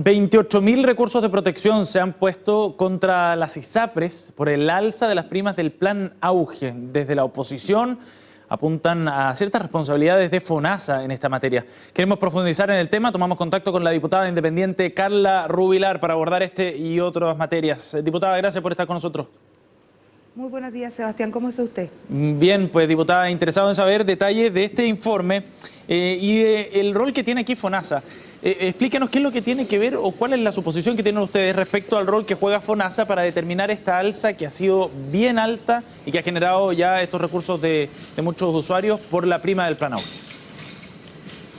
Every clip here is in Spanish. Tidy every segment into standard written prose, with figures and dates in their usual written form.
28.000 recursos de protección se han puesto contra las ISAPRES por el alza de las primas del Plan Auge. Desde la oposición apuntan a ciertas responsabilidades de FONASA en esta materia. Queremos profundizar en el tema. Tomamos contacto con la diputada independiente Carla Rubilar para abordar este y otras materias. Diputada, gracias por estar con nosotros. Muy buenos días, Sebastián. ¿Cómo está usted? Bien, pues diputada, interesado en saber detalles de este informe y el rol que tiene aquí FONASA. Explíquenos qué es lo que tiene que ver o cuál es la suposición que tienen ustedes respecto al rol que juega FONASA para determinar esta alza que ha sido bien alta y que ha generado ya estos recursos de muchos usuarios por la prima del Plan Auge.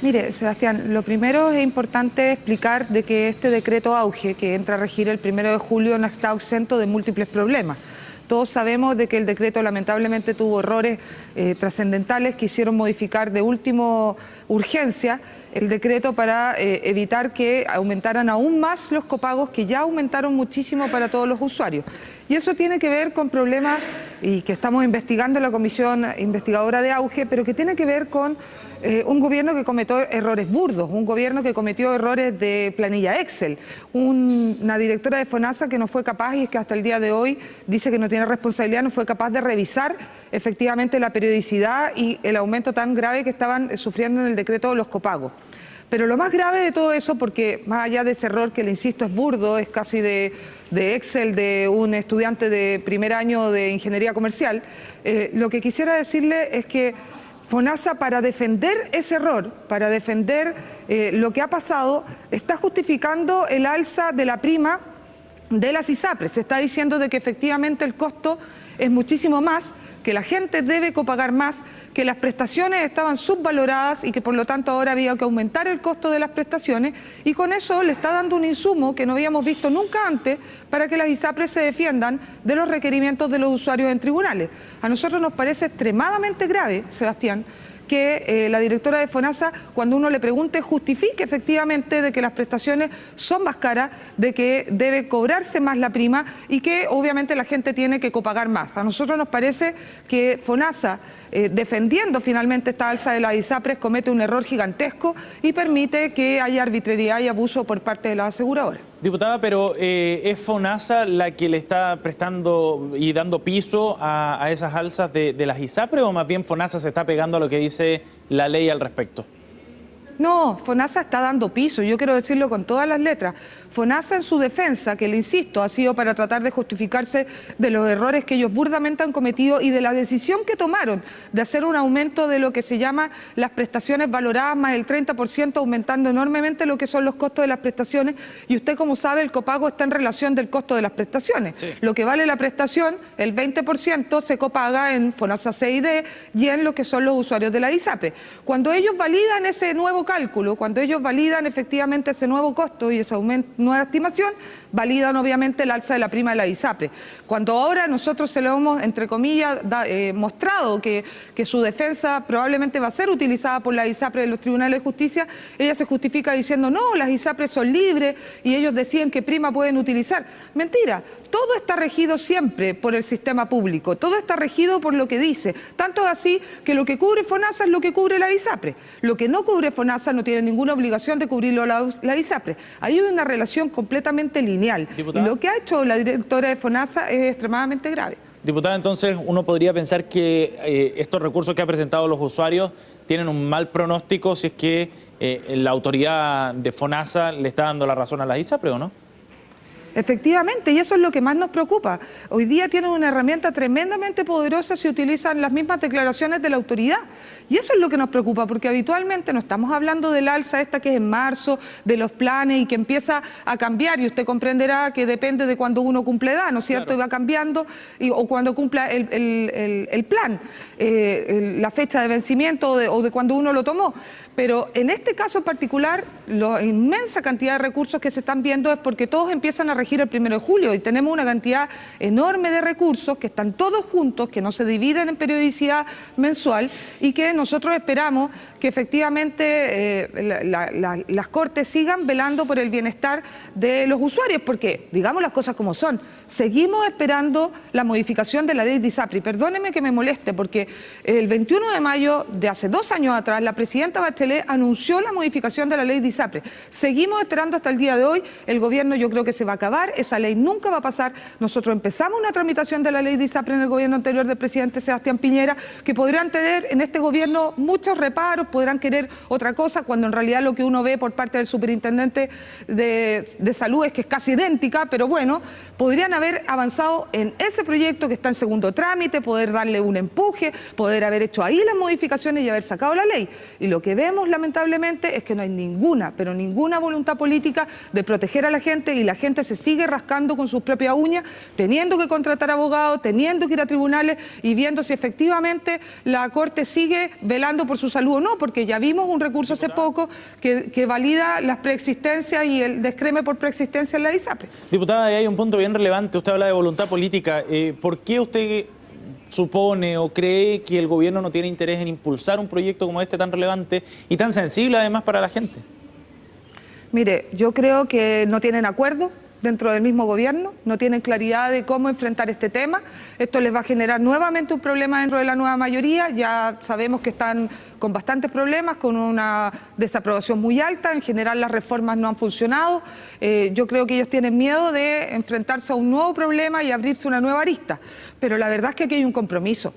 Mire, Sebastián, lo primero es importante explicar de que este decreto Auge, que entra a regir el 1 de julio, no está exento de múltiples problemas. Todos sabemos de que el decreto lamentablemente tuvo errores trascendentales que hicieron modificar de última urgencia el decreto para evitar que aumentaran aún más los copagos, que ya aumentaron muchísimo para todos los usuarios. Y eso tiene que ver con problemas y que estamos investigando en la Comisión Investigadora de Auge, pero que tiene que ver con un gobierno que cometió errores burdos, un gobierno que cometió errores de planilla Excel, una directora de FONASA que no fue capaz, y que hasta el día de hoy dice que no tiene responsabilidad, no fue capaz de revisar efectivamente la periodicidad y el aumento tan grave que estaban sufriendo en el decreto de los copagos. Pero lo más grave de todo eso, porque más allá de ese error que le insisto es burdo, es casi de Excel de un estudiante de primer año de ingeniería comercial, lo que quisiera decirle es que FONASA, para defender ese error, para defender lo que ha pasado, está justificando el alza de la prima de las ISAPRES. Se está diciendo de que efectivamente el costo es muchísimo más, que la gente debe copagar más, que las prestaciones estaban subvaloradas y que por lo tanto ahora había que aumentar el costo de las prestaciones, y con eso le está dando un insumo que no habíamos visto nunca antes para que las ISAPRES se defiendan de los requerimientos de los usuarios en tribunales. A nosotros nos parece extremadamente grave, Sebastián, que la directora de FONASA, cuando uno le pregunte, justifique efectivamente de que las prestaciones son más caras, de que debe cobrarse más la prima y que obviamente la gente tiene que copagar más. A nosotros nos parece que FONASA, defendiendo finalmente esta alza de las ISAPRES, comete un error gigantesco y permite que haya arbitrariedad y abuso por parte de las aseguradoras. Diputada, pero ¿es FONASA la que le está prestando y dando piso a esas alzas de las ISAPRES, o más bien FONASA se está pegando a lo que dice la ley al respecto? No, FONASA está dando piso, yo quiero decirlo con todas las letras. FONASA, en su defensa, que le insisto, ha sido para tratar de justificarse de los errores que ellos burdamente han cometido y de la decisión que tomaron de hacer un aumento de lo que se llama las prestaciones valoradas más el 30%, aumentando enormemente lo que son los costos de las prestaciones. Y usted, como sabe, el copago está en relación del costo de las prestaciones. Sí. Lo que vale la prestación, el 20% se copaga en FONASA C y D y en lo que son los usuarios de la ISAPRE. Cuando ellos validan ese nuevo cálculo, cuando ellos validan efectivamente ese nuevo costo y esa nueva estimación, validan obviamente el alza de la prima de la ISAPRE. Cuando ahora nosotros se lo hemos, entre comillas, mostrado que su defensa probablemente va a ser utilizada por la ISAPRE en los tribunales de justicia, ella se justifica diciendo no, las ISAPRE son libres y ellos deciden qué prima pueden utilizar. Mentira, todo está regido siempre por el sistema público, todo está regido por lo que dice. Tanto es así que lo que cubre FONASA es lo que cubre la ISAPRE. Lo que no cubre FONASA no tiene ninguna obligación de cubrirlo la ISAPRE. Hay una relación completamente lineal. Diputada, y lo que ha hecho la directora de FONASA es extremadamente grave. Diputada, entonces uno podría pensar que estos recursos que han presentado los usuarios tienen un mal pronóstico si es que la autoridad de FONASA le está dando la razón a las ISAPRE, ¿o no? Efectivamente, y eso es lo que más nos preocupa. Hoy día tienen una herramienta tremendamente poderosa si utilizan las mismas declaraciones de la autoridad. Y eso es lo que nos preocupa, porque habitualmente no estamos hablando del alza esta que es en marzo, de los planes y que empieza a cambiar, y usted comprenderá que depende de cuando uno cumple edad, ¿no es cierto? Claro. Y va cambiando, o cuando cumpla el plan, la fecha de vencimiento o de cuando uno lo tomó. Pero en este caso en particular, la inmensa cantidad de recursos que se están viendo es porque todos empiezan a regir el 1 de julio y tenemos una cantidad enorme de recursos que están todos juntos, que no se dividen en periodicidad mensual y que nosotros esperamos que efectivamente las Cortes sigan velando por el bienestar de los usuarios, porque, digamos las cosas como son, seguimos esperando la modificación de la ley de ISAPRE. Perdóneme que me moleste, porque el 21 de mayo de hace 2 años atrás, la presidenta Bachelet anunció la modificación de la ley de ISAPRE. Seguimos esperando hasta el día de hoy, el gobierno yo creo que se va a acabar, esa ley nunca va a pasar. Nosotros empezamos una tramitación de la ley de ISAPRE en el gobierno anterior del presidente Sebastián Piñera, que podrían tener en este gobierno muchos reparos, podrán querer otra cosa, cuando en realidad lo que uno ve por parte del superintendente de salud es que es casi idéntica, pero bueno, podrían haber avanzado en ese proyecto que está en segundo trámite, poder darle un empuje, poder haber hecho ahí las modificaciones y haber sacado la ley. Y lo que vemos lamentablemente es que no hay ninguna, pero ninguna voluntad política de proteger a la gente, y la gente se sigue rascando con sus propias uñas, teniendo que contratar abogados, teniendo que ir a tribunales y viendo si efectivamente la Corte sigue velando por su salud o no, porque ya vimos un recurso hace poco que valida las preexistencias y el descreme por preexistencia en la ISAPRE. Diputada, ahí hay un punto bien relevante. Usted habla de voluntad política. ¿Por qué usted supone o cree que el gobierno no tiene interés en impulsar un proyecto como este tan relevante y tan sensible además para la gente? Mire, yo creo que no tienen acuerdo dentro del mismo gobierno, no tienen claridad de cómo enfrentar este tema. Esto les va a generar nuevamente un problema dentro de la nueva mayoría. Ya sabemos que están con bastantes problemas, con una desaprobación muy alta. En general las reformas no han funcionado. Yo creo que ellos tienen miedo de enfrentarse a un nuevo problema y abrirse una nueva arista. Pero la verdad es que aquí hay un compromiso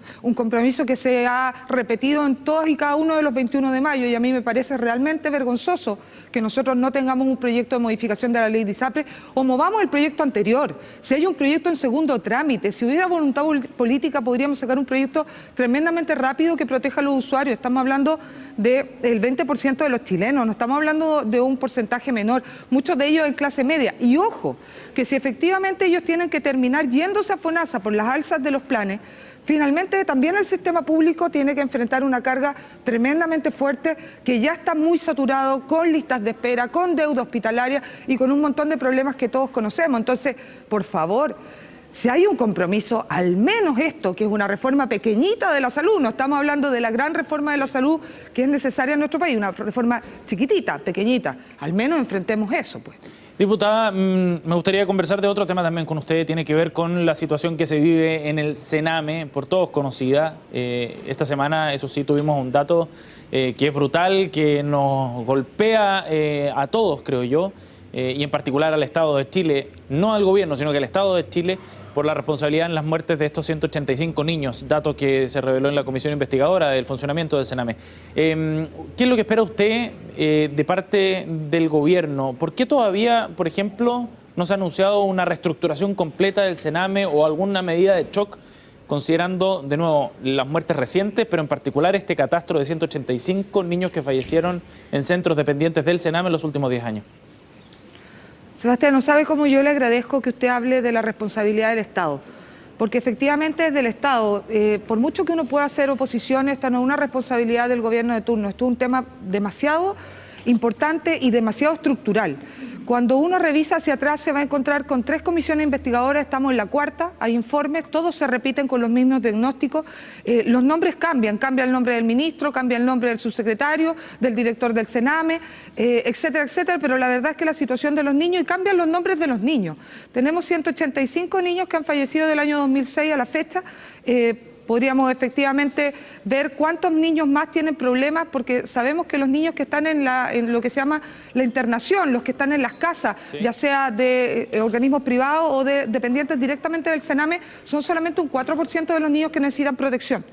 que se ha repetido en todos y cada uno de los 21 de mayo, y a mí me parece realmente vergonzoso que nosotros no tengamos un proyecto de modificación de la ley de ISAPRE o movamos el proyecto anterior. Si hay un proyecto en segundo trámite, si hubiera voluntad política, podríamos sacar un proyecto tremendamente rápido que proteja a los usuarios. Estamos hablando del 20% de los chilenos, no estamos hablando de un porcentaje menor, muchos de ellos en clase media. Y ojo, que si efectivamente ellos tienen que terminar yéndose a FONASA por las alzas de los planes, finalmente también el sistema público tiene que enfrentar una carga tremendamente fuerte, que ya está muy saturado, con listas de espera, con deuda hospitalaria y con un montón de problemas que todos conocemos. Entonces, por favor, si hay un compromiso, al menos esto, que es una reforma pequeñita de la salud, no estamos hablando de la gran reforma de la salud que es necesaria en nuestro país, una reforma chiquitita, pequeñita, al menos enfrentemos eso, pues. Diputada, me gustaría conversar de otro tema también con usted, tiene que ver con la situación que se vive en el Sename, por todos conocida. Esta semana, eso sí, tuvimos un dato que es brutal, que nos golpea a todos, creo yo, y en particular al Estado de Chile, no al gobierno, sino que al Estado de Chile, por la responsabilidad en las muertes de estos 185 niños, dato que se reveló en la comisión investigadora del funcionamiento del Sename. ¿Qué es lo que espera usted de parte del gobierno? ¿Por qué todavía, por ejemplo, no se ha anunciado una reestructuración completa del Sename o alguna medida de shock, considerando, de nuevo, las muertes recientes, pero en particular este catastro de 185 niños que fallecieron en centros dependientes del Sename en los últimos 10 años? Sebastián, no sabe cómo yo le agradezco que usted hable de la responsabilidad del Estado, porque efectivamente es del Estado. Por mucho que uno pueda hacer oposición, esta no es una responsabilidad del gobierno de turno, esto es un tema demasiado importante y demasiado estructural. Cuando uno revisa hacia atrás se va a encontrar con 3 comisiones investigadoras, estamos en la 4ª, hay informes, todos se repiten con los mismos diagnósticos, los nombres cambian, cambia el nombre del ministro, cambia el nombre del subsecretario, del director del Sename, etcétera, etcétera, pero la verdad es que la situación de los niños, y cambian los nombres de los niños. Tenemos 185 niños que han fallecido del año 2006 a la fecha. Podríamos efectivamente ver cuántos niños más tienen problemas, porque sabemos que los niños que están en lo que se llama la internación, los que están en las casas, sí, ya sea de organismos privados o de dependientes directamente del Sename, son solamente un 4% de los niños que necesitan protección.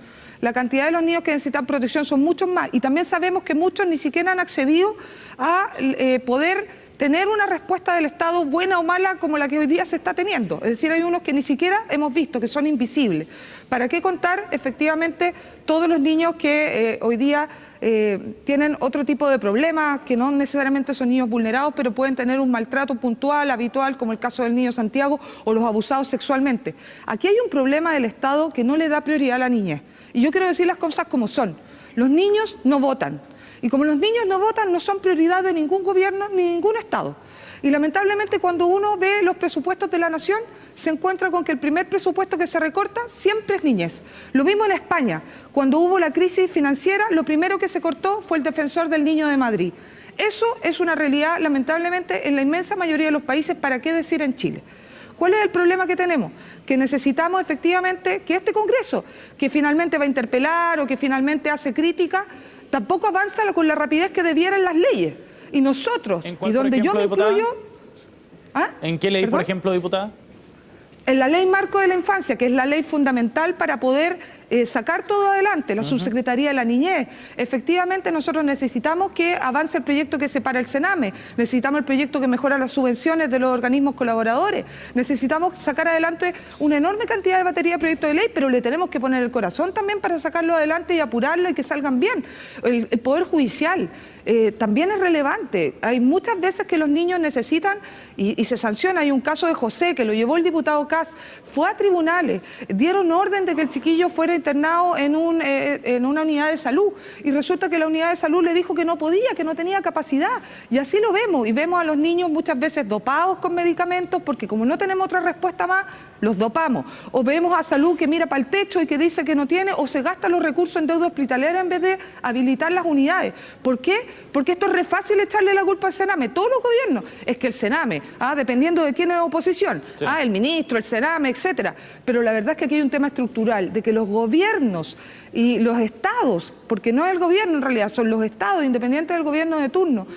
La cantidad de los niños que necesitan protección son muchos más, y también sabemos que muchos ni siquiera han accedido a poder tener una respuesta del Estado buena o mala como la que hoy día se está teniendo. Es decir, hay unos que ni siquiera hemos visto, que son invisibles. ¿Para qué contar efectivamente todos los niños que hoy día tienen otro tipo de problemas, que no necesariamente son niños vulnerados, pero pueden tener un maltrato puntual, habitual, como el caso del niño Santiago, o los abusados sexualmente? Aquí hay un problema del Estado que no le da prioridad a la niñez. Y yo quiero decir las cosas como son. Los niños no votan. Y como los niños no votan, no son prioridad de ningún gobierno ni ningún Estado. Y lamentablemente cuando uno ve los presupuestos de la nación, se encuentra con que el primer presupuesto que se recorta siempre es niñez. Lo mismo en España. Cuando hubo la crisis financiera, lo primero que se cortó fue el defensor del niño de Madrid. Eso es una realidad, lamentablemente, en la inmensa mayoría de los países, ¿para qué decir en Chile? ¿Cuál es el problema que tenemos? Que necesitamos efectivamente que este Congreso, que finalmente va a interpelar o que finalmente hace crítica, tampoco avanza con la rapidez que debieran las leyes. y nosotros, ¿En cuál, y donde por yo ejemplo, me diputada? incluyo... ¿Ah? ¿En qué ley, por ¿Perdón? ejemplo, diputada? En la Ley Marco de la Infancia, que es la ley fundamental para poder sacar todo adelante, la Subsecretaría de la Niñez. Efectivamente, nosotros necesitamos que avance el proyecto que separa el Sename, necesitamos el proyecto que mejora las subvenciones de los organismos colaboradores, necesitamos sacar adelante una enorme cantidad de batería de proyectos de ley, pero le tenemos que poner el corazón también para sacarlo adelante y apurarlo y que salgan bien. El Poder Judicial también es relevante. Hay muchas veces que los niños necesitan y se sanciona. Hay un caso de José que lo llevó el diputado Kass, fue a tribunales, dieron orden de que el chiquillo fuera internado en una unidad de salud y resulta que la unidad de salud le dijo que no podía, que no tenía capacidad, y así lo vemos, y vemos a los niños muchas veces dopados con medicamentos porque como no tenemos otra respuesta más, los dopamos, o vemos a salud que mira para el techo y que dice que no tiene, o se gasta los recursos en deuda hospitalera en vez de habilitar las unidades. ¿Por qué? Porque esto es re fácil echarle la culpa al Sename, todos los gobiernos, es que el Sename, dependiendo de quién es oposición, sí, el ministro, el Sename, etcétera, pero la verdad es que aquí hay un tema estructural, de que los gobiernos y los estados, porque no es el gobierno en realidad, son los estados, independientes del gobierno de turno,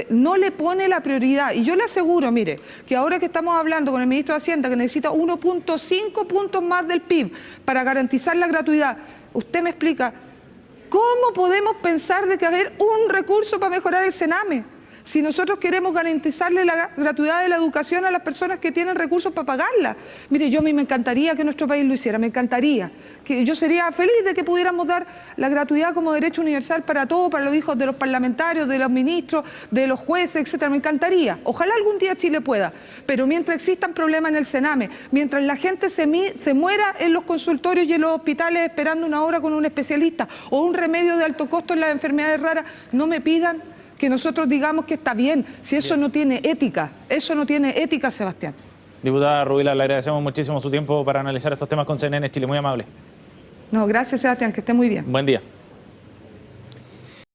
no le pone la prioridad. Y yo le aseguro, mire, que ahora que estamos hablando con el ministro de Hacienda, que necesita 1.5 puntos más del PIB para garantizar la gratuidad, usted me explica, ¿cómo podemos pensar de que haber un recurso para mejorar el Sename? Si nosotros queremos garantizarle la gratuidad de la educación a las personas que tienen recursos para pagarla. Mire, a mí me encantaría que nuestro país lo hiciera, me encantaría. Que yo sería feliz de que pudiéramos dar la gratuidad como derecho universal para todos, para los hijos de los parlamentarios, de los ministros, de los jueces, etcétera. Me encantaría. Ojalá algún día Chile pueda. Pero mientras existan problemas en el Sename, mientras la gente se muera en los consultorios y en los hospitales esperando una hora con un especialista o un remedio de alto costo en las enfermedades raras, no me pidan que nosotros digamos que está bien, si eso no tiene ética, Sebastián. Diputada Rubila, le agradecemos muchísimo su tiempo para analizar estos temas con CNN Chile, muy amable. No, gracias Sebastián, que esté muy bien. Buen día.